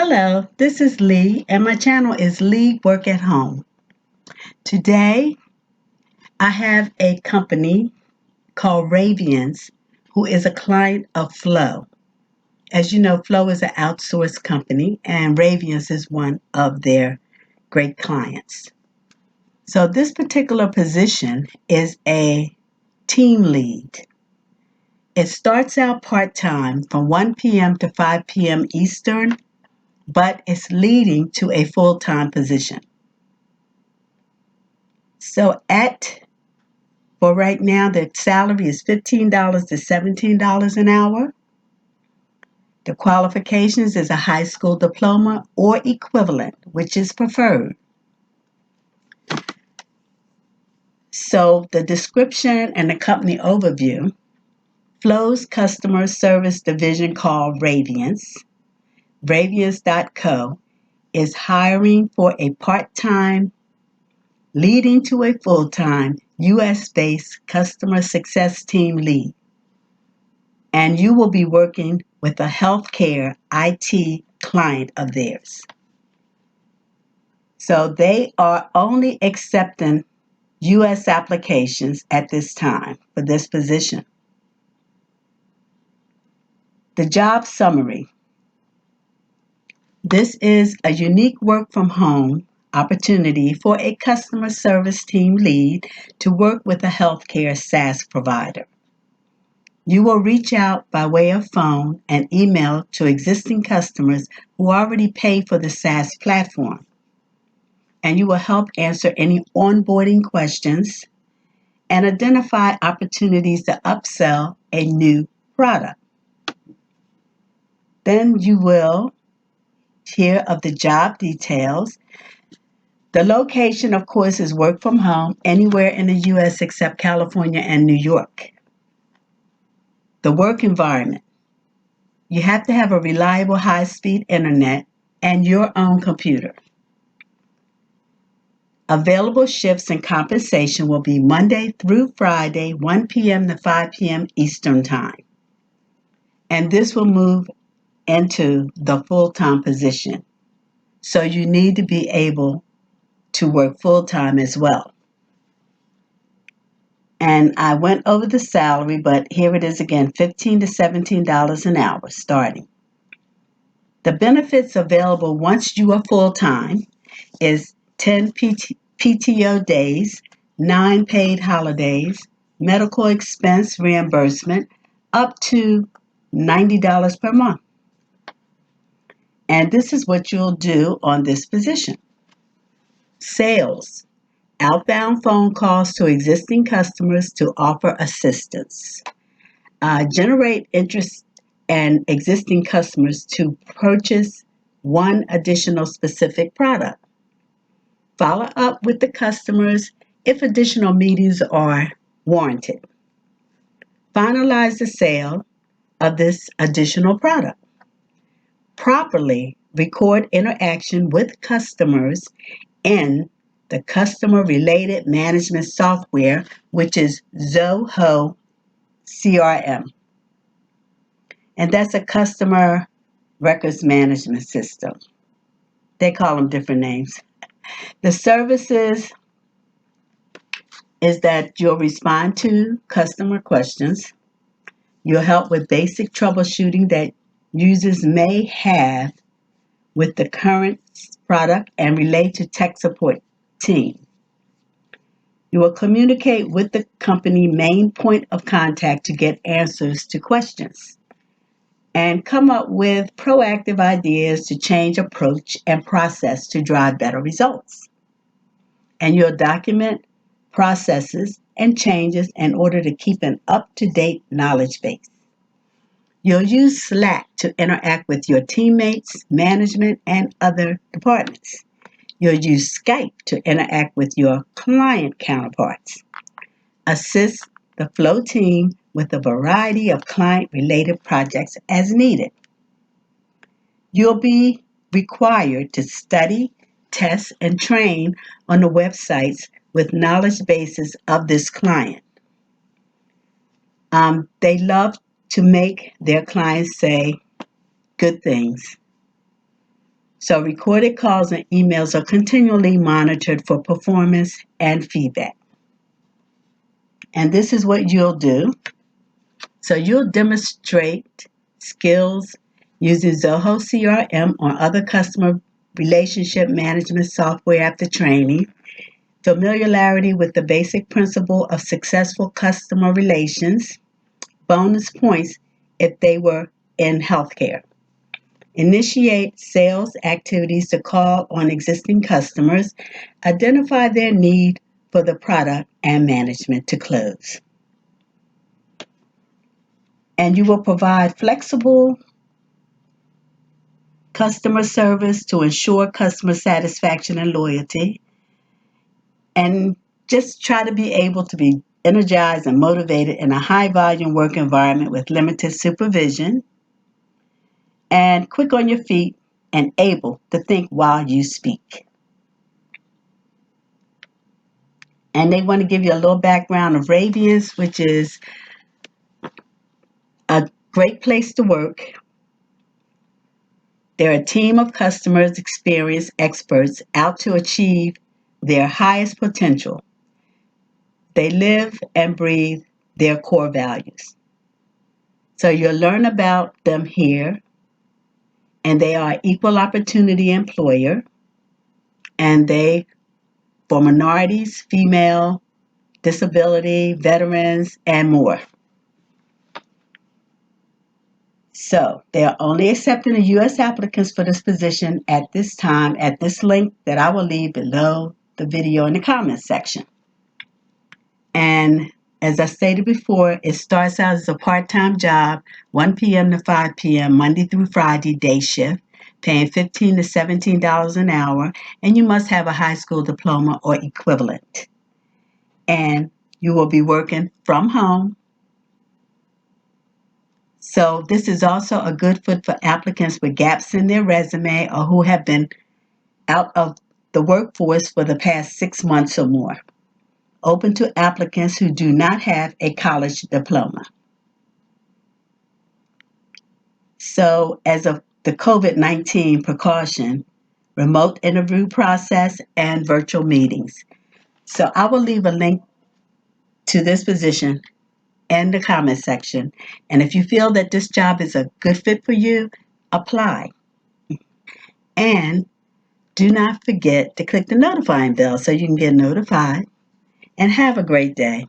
Hello, this is Lee, and my channel is Lee Work at Home. Today, I have a company called Ravians, who is a client of Flow. As you know, Flow is an outsourced company, and Ravians is one of their great clients. So, this particular position is a team lead. It starts out part time from 1 p.m. to 5 p.m. Eastern, but it's leading to a full time position. So for right now, the salary is $15 to $17 an hour. The qualifications is a high school diploma or equivalent, which is preferred. So the description and the company overview. Flow's customer service division called Ravians, Ravians.co, is hiring for a part-time leading to a full-time U.S.-based customer success team lead. And you will be working with a healthcare IT client of theirs. So they are only accepting U.S. applications at this time for this position. The job summary. This is a unique work from home opportunity for a customer service team lead to work with a healthcare SaaS provider. You will reach out by way of phone and email to existing customers who already pay for the SaaS platform. And you will help answer any onboarding questions and identify opportunities to upsell a new product. Then you will hear of the job details. The location, of course, is work from home anywhere in the U.S. except California and New York. The work environment. You have to have a reliable high-speed internet and your own computer. Available shifts and compensation will be Monday through Friday, 1 p.m. to 5 p.m. Eastern Time. And this will move into the full-time position. So you need to be able to work full-time as well. And I went over the salary, but here it is again, $15 to $17 an hour starting. The benefits available once you are full-time is 10 PTO days, 9 paid holidays, medical expense reimbursement up to $90 per month. And this is what you'll do on this position. Sales. Outbound phone calls to existing customers to offer assistance. Generate interest and existing customers to purchase one additional specific product. Follow up with the customers if additional meetings are warranted. Finalize the sale of this additional product. Properly record interaction with customers in the customer related management software, which is Zoho CRM. And that's a customer records management system. They call them different names. The services is that you'll respond to customer questions. You'll help with basic troubleshooting that users may have with the current product and relate to tech support team. You will communicate with the company main point of contact to get answers to questions and come up with proactive ideas to change approach and process to drive better results. And you'll document processes and changes in order to keep an up-to-date knowledge base. You'll use Slack to interact with your teammates, management, and other departments. You'll use Skype to interact with your client counterparts. Assist the Flow team with a variety of client-related projects as needed. You'll be required to study, test, and train on the websites with knowledge bases of this client. They love to make their clients say good things. So recorded calls and emails are continually monitored for performance and feedback. And this is what you'll do. So you'll demonstrate skills using Zoho CRM or other customer relationship management software after training, familiarity with the basic principle of successful customer relations, bonus points if they were in healthcare. Initiate sales activities to call on existing customers, identify their need for the product and management to close. And you will provide flexible customer service to ensure customer satisfaction and loyalty. And just try to be able to be energized and motivated in a high volume work environment with limited supervision, and quick on your feet and able to think while you speak. And they want to give you a little background of Radiance, which is a great place to work. They're a team of customers experience experts out to achieve their highest potential. They live and breathe their core values. So you'll learn about them here, and they are an equal opportunity employer, and they for minorities, female, disability, veterans, and more. So they are only accepting the U.S. applicants for this position at this time at this link that I will leave below the video in the comments section. And as I stated before, it starts out as a part-time job, 1 p.m. to 5 p.m., Monday through Friday, day shift, paying $15 to $17 an hour, and you must have a high school diploma or equivalent. And you will be working from home. So this is also a good fit for applicants with gaps in their resume or who have been out of the workforce for the past 6 months or more. Open to applicants who do not have a college diploma. So as of the COVID-19 precaution, remote interview process, and virtual meetings. So I will leave a link to this position in the comment section. And if you feel that this job is a good fit for you, apply. And do not forget to click the notifying bell so you can get notified. And have a great day.